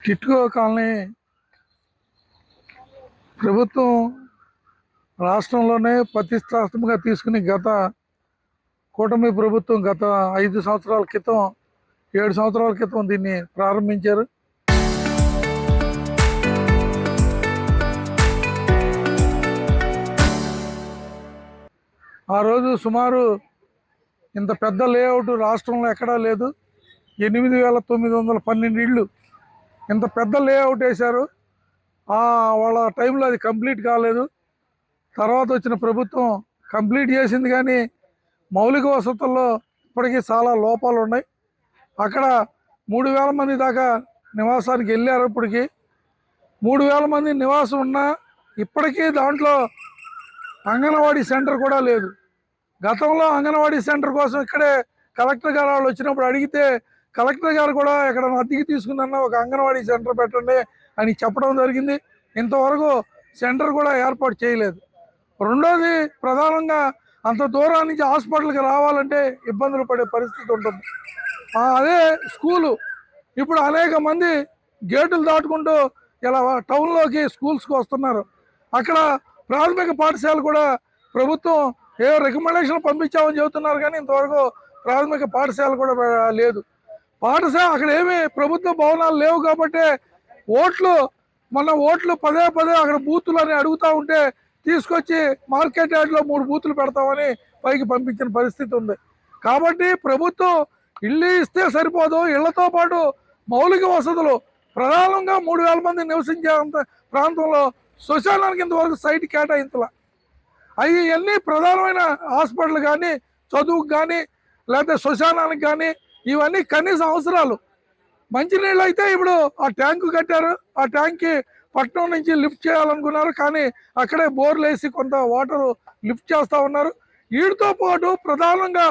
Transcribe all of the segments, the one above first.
TIDCO colony ప్రభుత్వం రాష్ట్రంలోనే ప్రతిష్టాత్మకంగా తీసుకుని కూటమి ప్రభుత్వం గత 5 సంవత్సరాల క్రితం 7 సంవత్సరాల క్రితం దీన్ని ప్రారంభించారు. ఆ రోజు సుమారు ఇంత పెద్ద లేఅవుట్ రాష్ట్రంలో ఎక్కడా లేదు. 8,912 ఇళ్ళు ఇంత పెద్ద లేఅవుట్ వేశారు. వాళ్ళ టైంలో అది కంప్లీట్ కాలేదు. తర్వాత వచ్చిన ప్రభుత్వం కంప్లీట్ చేసింది, కానీ మౌలిక వసతుల్లో ఇప్పటికీ చాలా లోపాలు ఉన్నాయి. అక్కడ 3,000 మంది దాకా నివాసానికి వెళ్ళారు. ఇప్పటికీ 3,000 మంది నివాసం ఉన్నా ఇప్పటికీ దాంట్లో అంగన్వాడీ సెంటర్ కూడా లేదు. గతంలో అంగన్వాడీ సెంటర్ కోసం ఇక్కడే కలెక్టర్ గారు వాళ్ళు వచ్చినప్పుడు అడిగితే కలెక్టర్ గారు కూడా ఎక్కడ అద్దెకి తీసుకుందన్న ఒక అంగన్వాడీ సెంటర్ పెట్టండి అని చెప్పడం జరిగింది. ఇంతవరకు సెంటర్ కూడా ఏర్పాటు చేయలేదు. రెండోది, ప్రధానంగా అంత దూరం నుంచి హాస్పిటల్కి రావాలంటే ఇబ్బందులు పడే పరిస్థితి ఉంటుంది. అదే స్కూలు ఇప్పుడు అనేక మంది గేటులు దాటుకుంటూ ఇలా టౌన్లోకి స్కూల్స్కి వస్తున్నారు. అక్కడ ప్రాథమిక పాఠశాల కూడా ప్రభుత్వం రికమెండేషన్ పంపించామని చెబుతున్నారు, కానీ ఇంతవరకు ప్రాథమిక పాఠశాల కూడా లేదు. అక్కడ ఏమి ప్రభుత్వ భవనాలు లేవు కాబట్టి ఓట్లు పదే అక్కడ బూతులు అని అడుగుతూ ఉంటే తీసుకొచ్చి మార్కెట్ యార్డ్లో 3 బూతులు పెడతామని పైకి పంపించిన పరిస్థితి ఉంది. కాబట్టి ప్రభుత్వం ఇల్లు ఇస్తే సరిపోదు, ఇళ్లతో పాటు మౌలిక వసతులు ప్రధానంగా 3,000 మంది నివసించే ప్రాంతంలో శ్మశానానికి ఇంతవరకు సైట్ కేటాయించాల. అన్నీ ప్రధానమైన హాస్పిటల్ కానీ, చదువుకు కానీ, లేకపోతే శ్మశానానికి కానీ, ఇవన్నీ కనీస అవసరాలు. మంచినీళ్ళు అయితే ఇప్పుడు ఆ ట్యాంకు కట్టారు. ఆ ట్యాంక్కి పట్నం నుంచి లిఫ్ట్ చేయాలనుకున్నారు, కానీ అక్కడే బోర్లు వేసి కొంత వాటర్ లిఫ్ట్ చేస్తూ ఉన్నారు. వీటితో పాటు ప్రధానంగా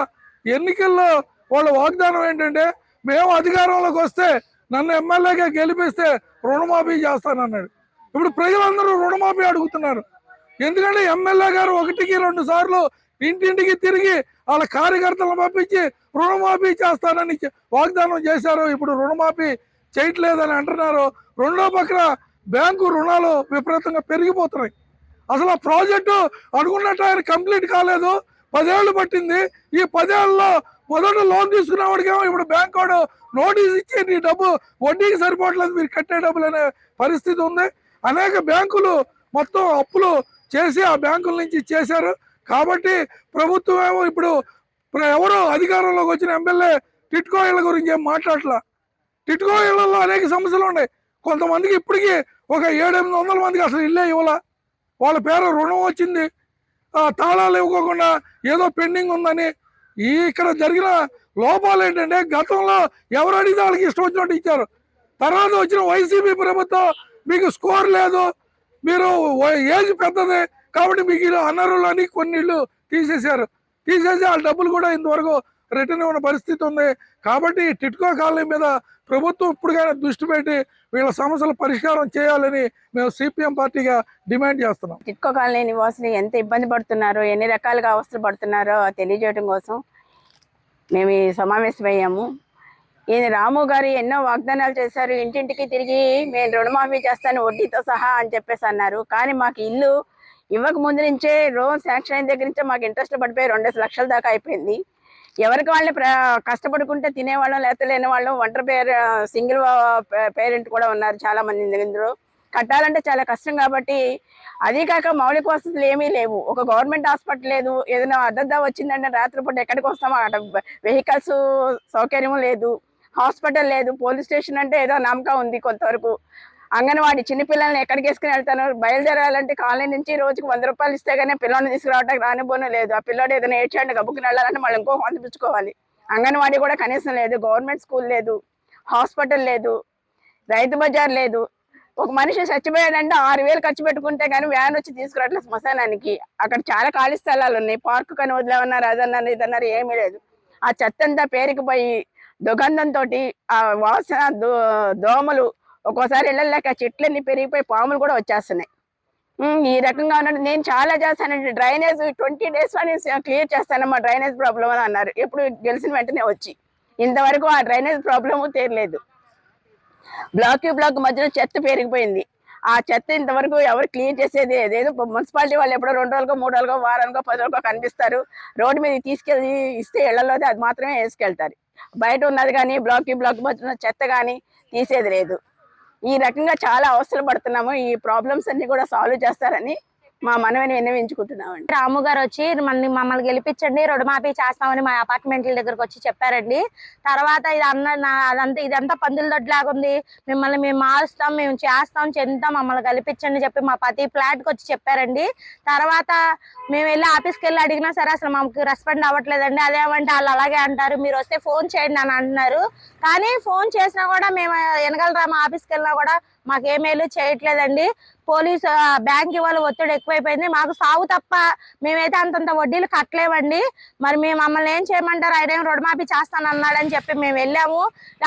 ఎన్నికల్లో వాళ్ళ వాగ్దానం ఏంటంటే, మేము అధికారంలోకి వస్తే నన్ను ఎమ్మెల్యేగా గెలిపిస్తే రుణమాఫీ చేస్తానన్నాడు. ఇప్పుడు ప్రజలందరూ రుణమాఫీ అడుగుతున్నారు. ఎందుకంటే ఎమ్మెల్యే గారు 1కి 2 సార్లు ఇంటింటికి తిరిగి వాళ్ళ కార్యకర్తలను పంపించి రుణమాఫీ చేస్తానని వాగ్దానం చేశారు. ఇప్పుడు రుణమాఫీ చేయట్లేదని అంటున్నారు. రెండో పక్కన బ్యాంకు రుణాలు విపరీతంగా పెరిగిపోతున్నాయి. అసలు ఆ ప్రాజెక్టు అనుకున్నట్టు ఆయన కంప్లీట్ కాలేదు. 10 ఏళ్ళు పట్టింది. ఈ 10 ఏళ్ళలో మొదట లోన్ తీసుకున్న వాడికేమో ఇప్పుడు బ్యాంక్ వాడు నోటీస్ ఇచ్చి నీ డబ్బు వడ్డీకి సరిపోవట్లేదు, మీరు కట్టే డబ్బులు అనే పరిస్థితి ఉంది. అనేక బ్యాంకులు మొత్తం అప్పులు చేసి ఆ బ్యాంకుల నుంచి చేశారు. కాబట్టి ప్రభుత్వం ఏమో ఇప్పుడు ఎవరో అధికారంలోకి వచ్చిన ఎమ్మెల్యే టిట్కో ఇళ్ల గురించి ఏం మాట్లాడలా. టిట్కో ఇళ్లలో అనేక సమస్యలు ఉన్నాయి. కొంతమందికి ఇప్పటికీ ఒక 700-800 మందికి అసలు ఇల్లే ఇవ్వాల. వాళ్ళ పేరు రుణం వచ్చింది, తాళాలు ఇవ్వకుండా ఏదో పెండింగ్ ఉందని. ఇక్కడ జరిగిన లోపాలు ఏంటంటే, గతంలో ఎవరు అడిగితే వాళ్ళకి ఇష్టం వచ్చినట్టు ఇచ్చారు. తర్వాత వచ్చిన వైసీపీ ప్రభుత్వం మీకు స్కోర్ లేదు, మీరు ఏజ్ పెద్దది కాబట్టి మీకు ఇలా అనర్హులని కొన్ని ఇళ్ళు తీసేసి వాళ్ళ డబ్బులు కూడా ఇంతవరకు రిటర్న్ ఇవ్వని పరిస్థితి ఉంది. కాబట్టి టిట్కో కాలనీ మీద ప్రభుత్వం ఇప్పుడుగానే దృష్టి పెట్టి వీళ్ళ సమస్యల పరిష్కారం చేయాలని మేము సిపిఎం పార్టీగా డిమాండ్ చేస్తున్నాం. టిట్కో కాలనీ నివాసులు ఎంత ఇబ్బంది పడుతున్నారో, ఎన్ని రకాలుగా అవస్థలు పడుతున్నారో తెలియజేయడం కోసం మేము ఈ సమావేశమయ్యాము. ఈయన రాము గారు ఎన్నో వాగ్దానాలు చేశారు. ఇంటింటికి తిరిగి మేము రుణమాఫీ చేస్తాను వడ్డీతో సహా అని చెప్పేసి అన్నారు. కానీ మాకు ఇల్లు ఇవ్వక ముందు నుంచే లోన్ శాంక్షన్ అయిన దగ్గర నుంచే మాకు ఇంట్రెస్ట్ పడిపోయి 2 లక్షల దాకా అయిపోయింది. ఎవరికి వాళ్ళని కష్టపడుకుంటే తినేవాళ్ళం, లేకపోతే లేని వాళ్ళం, సింగిల్ పేరెంట్ కూడా ఉన్నారు చాలా మంది ఇందులో. కట్టాలంటే చాలా కష్టం. కాబట్టి అదే కాక మౌలిక వసతులు ఏమీ లేవు. ఒక గవర్నమెంట్ హాస్పిటల్ లేదు. ఏదైనా అద్దద్దా వచ్చిందంటే రాత్రిపూట ఎక్కడికి వస్తామో అక్కడ వెహికల్స్ సౌకర్యం లేదు, హాస్పిటల్ లేదు, పోలీస్ స్టేషన్ అంటే ఏదో నమ్మకం ఉంది కొంతవరకు. అంగన్వాడీ చిన్నపిల్లల్ని ఎక్కడికి వేసుకుని వెళ్తాను, బయలుదేరాలంటే కాలనీ నుంచి రోజుకు 100 రూపాయలు ఇస్తే కానీ పిల్లల్ని తీసుకురావడానికి రానిపోను లేదు. ఆ పిల్లడు ఏదైనా ఏడ్చాడు గబుక్కుని వెళ్ళాలంటే మళ్ళీ ఇంకో పంపించుకోవాలి. అంగన్వాడీ కూడా కనీసం లేదు, గవర్నమెంట్ స్కూల్ లేదు, హాస్పిటల్ లేదు, రైతు బజార్ లేదు. ఒక మనిషి చచ్చిపోయాడంటే 6,000 ఖర్చు పెట్టుకుంటే కానీ వ్యాన్ వచ్చి తీసుకురావట్లేదు శ్మశానానికి. అక్కడ చాలా ఖాళీ స్థలాలు ఉన్నాయి. పార్కు కానీ వదిలేమన్నారు, అదన్నారు ఇదన్నారు, ఏమీ లేదు. ఆ చెత్త అంతా పేరుకుపోయి దుగంధంతో ఆ వాసన దోమలు, ఒక్కోసారి ఇళ్ళలేక చెట్లన్నీ పెరిగిపోయి పాములు కూడా వచ్చేస్తున్నాయి. ఈ రకంగా ఉన్నట్టు నేను చాలా చేస్తానండి. డ్రైనేజ్ 20 days అని క్లియర్ చేస్తానమ్మా, డ్రైనేజ్ ప్రాబ్లం అని అన్నారు. ఎప్పుడు గెలిచిన వెంటనే వచ్చి ఇంతవరకు ఆ డ్రైనేజ్ ప్రాబ్లము తీరలేదు. బ్లాక్ మధ్యలో చెత్త పెరిగిపోయింది. ఆ చెత్త ఇంతవరకు ఎవరు క్లీన్ చేసేది ఏదేదో మున్సిపాలిటీ వాళ్ళు ఎప్పుడో 2 రోజులకో 3 రోజులకో వారానికో 10 రోజులకో కనిపిస్తారు. రోడ్డు మీద తీసుకెళ్ళి ఇస్తే ఇళ్లలోది అది మాత్రమే వేసుకెళ్తారు. బయట ఉన్నది కానీ బ్లాక్ మధ్యలో చెత్త కానీ తీసేది లేదు. ఈ రకంగా చాలా అవస్థలు పడుతున్నాము. ఈ ప్రాబ్లమ్స్ అన్ని కూడా సాల్వ్ చేస్తారని మా మనవిని విన్నవించుకుంటున్నామండి. రాము గారు వచ్చి మమ్మల్ని గెలిపించండి, రుణమాఫీ చేస్తామని మా అపార్ట్మెంట్ల దగ్గరకు వచ్చి చెప్పారండి. తర్వాత ఇది ఇదంతా పందుల దొడ్లాగా ఉంది, మిమ్మల్ని మేము మారుస్తాం, మేము చేస్తాం, చెందుతాం, మమ్మల్ని గెలిపించండి చెప్పి మా ప్రతి ఫ్లాట్కి వచ్చి చెప్పారండి. తర్వాత మేము వెళ్ళి ఆఫీస్కి వెళ్ళి అడిగినా సరే అసలు మాకు రెస్పాండ్ అవ్వట్లేదండి. అదేమంటే వాళ్ళు అలాగే అంటారు, మీరు వస్తే ఫోన్ చేయండి అని అంటున్నారు. కానీ ఫోన్ చేసినా కూడా మేము వెనగలరామ ఆఫీస్కి వెళ్ళినా కూడా మాకు ఏ మెయిల్ చేయట్లేదండి. పోలీసు బ్యాంక్ వాళ్ళ ఒత్తిడి ఎక్కువైపోయింది. మాకు సాగు తప్ప మేమైతే అంతంత వడ్డీలు కట్టలేమండి. మరి మేము మమ్మల్ని ఏం చేయమంటారు, ఆయన ఏం రుణమాఫీ చేస్తాను అన్నాడని చెప్పి మేము వెళ్ళాము.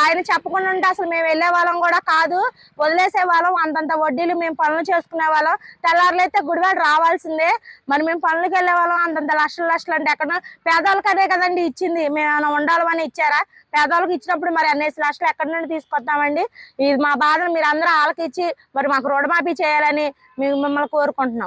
ఆయన చెప్పకుండా ఉంటే అసలు మేము వెళ్ళే వాళ్ళం కూడా కాదు, వదిలేసే వాళ్ళం. అంతంత వడ్డీలు మేము పనులు చేసుకునే వాళ్ళం. తెల్లారులైతే గుడివాడ రావాల్సిందే. మరి మేము పనులకు వెళ్ళే వాళ్ళం. అంతంత లక్షలు అంటే ఎక్కడ పేదవాళ్ళకనే కదండి ఇచ్చింది, మేము ఉండాలని ఇచ్చారా? పేదవాళ్ళకి ఇచ్చినప్పుడు మరి అన్ని లక్షలు ఎక్కడి నుండి తీసుకొస్తామండి? ఇది మా బాధను మీరు అందరూ ఆలకించి మరి మాకు రుణమాఫీ చేయాలని మిమ్మల్ని కోరుకుంటున్నాం.